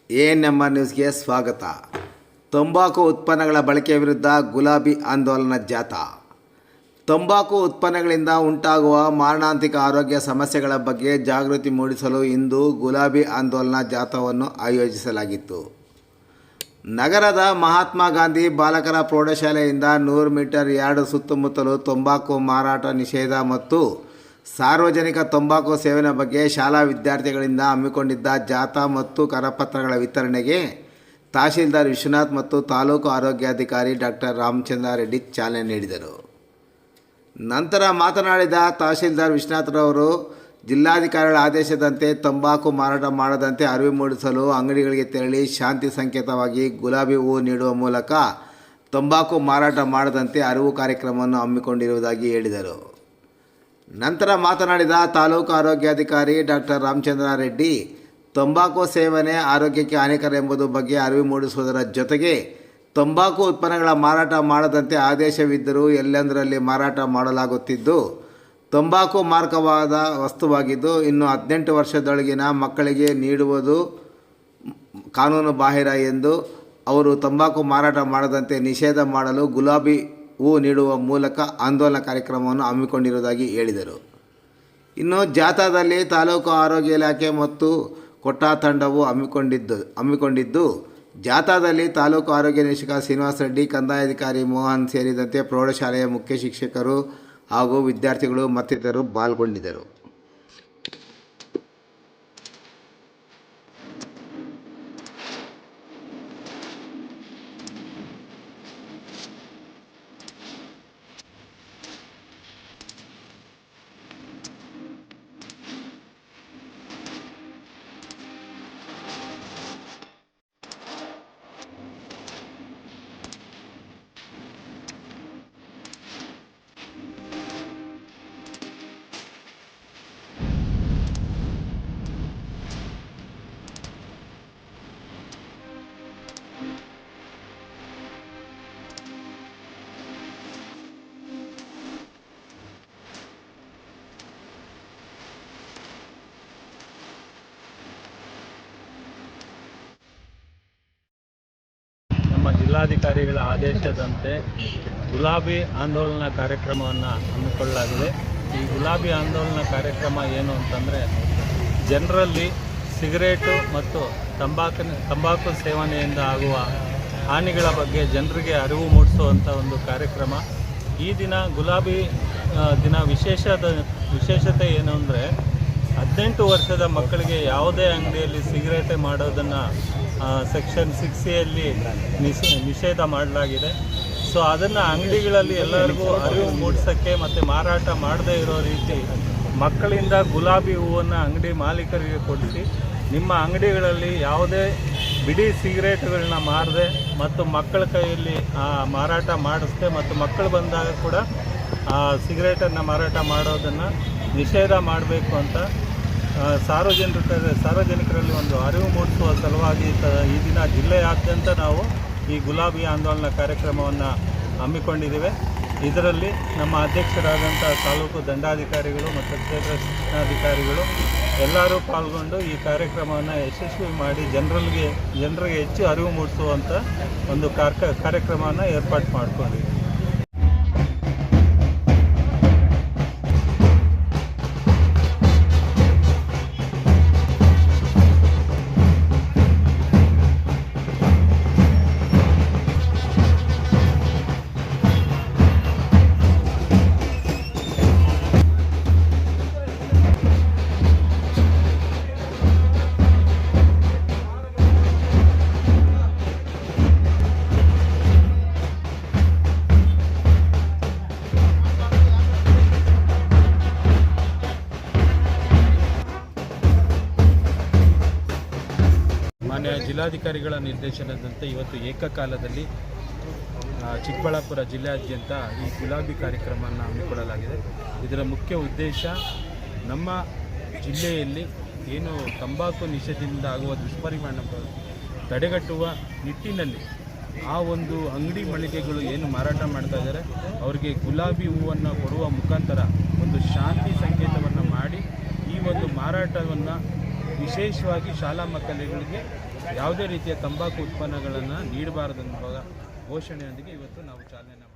ANMR ನ್ಯೂಸ್ಗೆ ಸ್ವಾಗತ. ತಂಬಾಕು ಉತ್ಪನ್ನಗಳ ಬಳಕೆ ವಿರುದ್ಧ ಗುಲಾಬಿ ಆಂದೋಲನ ಜಾಥಾ. ತಂಬಾಕು ಉತ್ಪನ್ನಗಳಿಂದ ಉಂಟಾಗುವ ಮಾರಣಾಂತಿಕ ಆರೋಗ್ಯ ಸಮಸ್ಯೆಗಳ ಬಗ್ಗೆ ಜಾಗೃತಿ ಮೂಡಿಸಲು ಇಂದು ಗುಲಾಬಿ ಆಂದೋಲನ ಜಾಥಾವನ್ನು ಆಯೋಜಿಸಲಾಗಿತ್ತು. ನಗರದ ಮಹಾತ್ಮ ಗಾಂಧಿ ಬಾಲಕರ ಪ್ರೌಢಶಾಲೆಯಿಂದ 100 ಮೀಟರ್ ಯಾರ್ಡ್ ಸುತ್ತಮುತ್ತಲೂ ತಂಬಾಕು ಮಾರಾಟ ನಿಷೇಧ ಮತ್ತು ಸಾರ್ವಜನಿಕ ತಂಬಾಕು ಸೇವನೆ ಬಗ್ಗೆ ಶಾಲಾ ವಿದ್ಯಾರ್ಥಿಗಳಿಂದ ಹಮ್ಮಿಕೊಂಡಿದ್ದ ಜಾಥಾ ಮತ್ತು ಕರಪತ್ರಗಳ ವಿತರಣೆಗೆ ತಹಶೀಲ್ದಾರ್ ವಿಶ್ವನಾಥ್ ಮತ್ತು ತಾಲೂಕು ಆರೋಗ್ಯಾಧಿಕಾರಿ ಡಾಕ್ಟರ್ ರಾಮಚಂದ್ರ ರೆಡ್ಡಿ ಚಾಲನೆ ನೀಡಿದರು. ನಂತರ ಮಾತನಾಡಿದ ತಹಶೀಲ್ದಾರ್ ವಿಶ್ವನಾಥ್ರವರು, ಜಿಲ್ಲಾಧಿಕಾರಿಗಳ ಆದೇಶದಂತೆ ತಂಬಾಕು ಮಾರಾಟ ಮಾಡದಂತೆ ಅರಿವು ಮೂಡಿಸಲು ಅಂಗಡಿಗಳಿಗೆ ತೆರಳಿ ಶಾಂತಿ ಸಂಕೇತವಾಗಿ ಗುಲಾಬಿ ಹೂವು ನೀಡುವ ಮೂಲಕ ತಂಬಾಕು ಮಾರಾಟ ಮಾಡದಂತೆ ಅರಿವು ಕಾರ್ಯಕ್ರಮವನ್ನು ಹಮ್ಮಿಕೊಂಡಿರುವುದಾಗಿ ಹೇಳಿದರು. ನಂತರ ಮಾತನಾಡಿದ ತಾಲೂಕು ಆರೋಗ್ಯಾಧಿಕಾರಿ ಡಾಕ್ಟರ್ ರಾಮಚಂದ್ರ ರೆಡ್ಡಿ, ತಂಬಾಕು ಸೇವನೆ ಆರೋಗ್ಯಕ್ಕೆ ಹಾನಿಕರ ಎಂಬುದು ಬಗ್ಗೆ ಅರಿವು ಮೂಡಿಸುವುದರ ಜೊತೆಗೆ ತಂಬಾಕು ಉತ್ಪನ್ನಗಳ ಮಾರಾಟ ಮಾಡದಂತೆ ಆದೇಶವಿದ್ದರೂ ಎಲ್ಲೆಂದರಲ್ಲಿ ಮಾರಾಟ ಮಾಡಲಾಗುತ್ತಿದ್ದು, ತಂಬಾಕು ಮಾರಕವಾದ ವಸ್ತುವಾಗಿದ್ದು ಇನ್ನು 18 ವರ್ಷದೊಳಗಿನ ಮಕ್ಕಳಿಗೆ ನೀಡುವುದು ಕಾನೂನು ಬಾಹಿರ ಎಂದು ಅವರು ತಂಬಾಕು ಮಾರಾಟ ಮಾಡದಂತೆ ನಿಷೇಧ ಮಾಡಲು ಗುಲಾಬಿ ಹೂ ನೀಡುವ ಮೂಲಕ ಆಂದೋಲನ ಕಾರ್ಯಕ್ರಮವನ್ನು ಹಮ್ಮಿಕೊಂಡಿರುವುದಾಗಿ ಹೇಳಿದರು. ಇನ್ನು ಜಾಥಾದಲ್ಲಿ ತಾಲೂಕು ಆರೋಗ್ಯ ಇಲಾಖೆ ಮತ್ತು ಕೊಟ್ಟಾ ತಂಡವು ಹಮ್ಮಿಕೊಂಡಿದ್ದು ಜಾಥಾದಲ್ಲಿ ತಾಲೂಕು ಆರೋಗ್ಯ ನಿರೀಕ್ಷಕ ಶ್ರೀನಿವಾಸ ರೆಡ್ಡಿ, ಕಂದಾಯಾಧಿಕಾರಿ ಮೋಹನ್ ಸೇರಿದಂತೆ ಪ್ರೌಢಶಾಲೆಯ ಮುಖ್ಯ ಶಿಕ್ಷಕರು ಹಾಗೂ ವಿದ್ಯಾರ್ಥಿಗಳು ಮತ್ತಿತರರು ಪಾಲ್ಗೊಂಡಿದ್ದರು. ನಮ್ಮ ಜಿಲ್ಲಾಧಿಕಾರಿಗಳ ಆದೇಶದಂತೆ ಗುಲಾಬಿ ಆಂದೋಲನ ಕಾರ್ಯಕ್ರಮವನ್ನು ಹಮ್ಮಿಕೊಳ್ಳಲಾಗಿದೆ. ಈ ಗುಲಾಬಿ ಆಂದೋಲನ ಕಾರ್ಯಕ್ರಮ ಏನು ಅಂತಂದರೆ, ಜನರಲ್ಲಿ ಸಿಗರೇಟು ಮತ್ತು ತಂಬಾಕು ಸೇವನೆಯಿಂದ ಆಗುವ ಹಾನಿಗಳ ಬಗ್ಗೆ ಜನರಿಗೆ ಅರಿವು ಮೂಡಿಸುವಂಥ ಒಂದು ಕಾರ್ಯಕ್ರಮ. ಈ ದಿನ ಗುಲಾಬಿ ದಿನ ವಿಶೇಷತೆ ಏನು ಅಂದರೆ, 18 ವರ್ಷದ ಮಕ್ಕಳಿಗೆ ಯಾವುದೇ ಅಂಗಡಿಯಲ್ಲಿ ಸಿಗರೇಟೆ ಮಾಡೋದನ್ನು ಸೆಕ್ಷನ್ 6A ನಿಷೇಧ ಮಾಡಲಾಗಿದೆ. ಸೊ ಅದನ್ನು ಅಂಗಡಿಗಳಲ್ಲಿ ಎಲ್ಲರಿಗೂ ಅರಿವು ಮೂಡಿಸೋಕ್ಕೆ ಮತ್ತು ಮಾರಾಟ ಮಾಡದೇ ಇರೋ ರೀತಿ ಮಕ್ಕಳಿಂದ ಗುಲಾಬಿ ಹೂವನ್ನು ಅಂಗಡಿ ಮಾಲೀಕರಿಗೆ ಕೊಡಿಸಿ ನಿಮ್ಮ ಅಂಗಡಿಗಳಲ್ಲಿ ಯಾವುದೇ ಬಿಡಿ ಸಿಗರೇಟ್ಗಳನ್ನ ಮಾರದೆ ಮತ್ತು ಮಕ್ಕಳ ಕೈಯಲ್ಲಿ ಮಾರಾಟ ಮಾಡಿಸ್ದೆ ಮತ್ತು ಮಕ್ಕಳು ಬಂದಾಗ ಕೂಡ ಸಿಗರೇಟನ್ನು ಮಾರಾಟ ಮಾಡೋದನ್ನು ನಿಷೇಧ ಮಾಡಬೇಕು ಅಂತ ಸಾರ್ವಜನಿಕರಲ್ಲಿ ಒಂದು ಅರಿವು ಮೂಡಿಸುವ ಸಲುವಾಗಿ ಈ ದಿನ ಜಿಲ್ಲೆಯಾದ್ಯಂತ ನಾವು ಈ ಗುಲಾಬಿ ಆಂದೋಲನ ಕಾರ್ಯಕ್ರಮವನ್ನು ಹಮ್ಮಿಕೊಂಡಿದ್ದೇವೆ. ಇದರಲ್ಲಿ ನಮ್ಮ ಅಧ್ಯಕ್ಷರಾದಂಥ ತಾಲೂಕು ದಂಡಾಧಿಕಾರಿಗಳು ಮತ್ತು ಕ್ಷೇತ್ರ ಶಿಕ್ಷಣಾಧಿಕಾರಿಗಳು ಎಲ್ಲರೂ ಪಾಲ್ಗೊಂಡು ಈ ಕಾರ್ಯಕ್ರಮವನ್ನು ಯಶಸ್ವಿ ಮಾಡಿ ಜನರಿಗೆ ಹೆಚ್ಚು ಅರಿವು ಮೂಡಿಸುವಂಥ ಒಂದು ಕಾರ್ಯಕ್ರಮವನ್ನು ಏರ್ಪಾಡು ಮಾಡಿಕೊಂಡಿದ್ದೀವಿ. ಮಾನ್ಯ ಜಿಲ್ಲಾಧಿಕಾರಿಗಳ ನಿರ್ದೇಶನದಂತೆ ಇವತ್ತು ಏಕಕಾಲದಲ್ಲಿ ಚಿಕ್ಕಬಳ್ಳಾಪುರ ಜಿಲ್ಲೆಯಾದ್ಯಂತ ಈ ಗುಲಾಬಿ ಕಾರ್ಯಕ್ರಮವನ್ನು ಹಮ್ಮಿಕೊಳ್ಳಲಾಗಿದೆ. ಇದರ ಮುಖ್ಯ ಉದ್ದೇಶ ನಮ್ಮ ಜಿಲ್ಲೆಯಲ್ಲಿ ಏನು ತಂಬಾಕು ನಿಷೇಧದಿಂದ ಆಗುವ ದುಷ್ಪರಿಣಾಮಗಳು ತಡೆಗಟ್ಟುವ ನಿಟ್ಟಿನಲ್ಲಿ ಆ ಒಂದು ಅಂಗಡಿ ಮಳಿಗೆಗಳು ಏನು ಮಾರಾಟ ಮಾಡ್ತಾ ಇದ್ದಾರೆ ಅವರಿಗೆ ಗುಲಾಬಿ ಹೂವನ್ನು ಕೊಡುವ ಮುಖಾಂತರ ಒಂದು ಶಾಂತಿ ಸಂಕೇತವನ್ನು ಮಾಡಿ ಈ ಒಂದು ಮಾರಾಟವನ್ನು ವಿಶೇಷವಾಗಿ ಶಾಲಾ ಮಕ್ಕಳುಗಳಿಗೆ ಯಾವುದೇ ರೀತಿಯ ತಂಬಾಕು ಉತ್ಪನ್ನಗಳನ್ನು ನೀಡಬಾರದೆಂಬ ಘೋಷಣೆಯೊಂದಿಗೆ ಇವತ್ತು ನಾವು ಚಾಲನೆ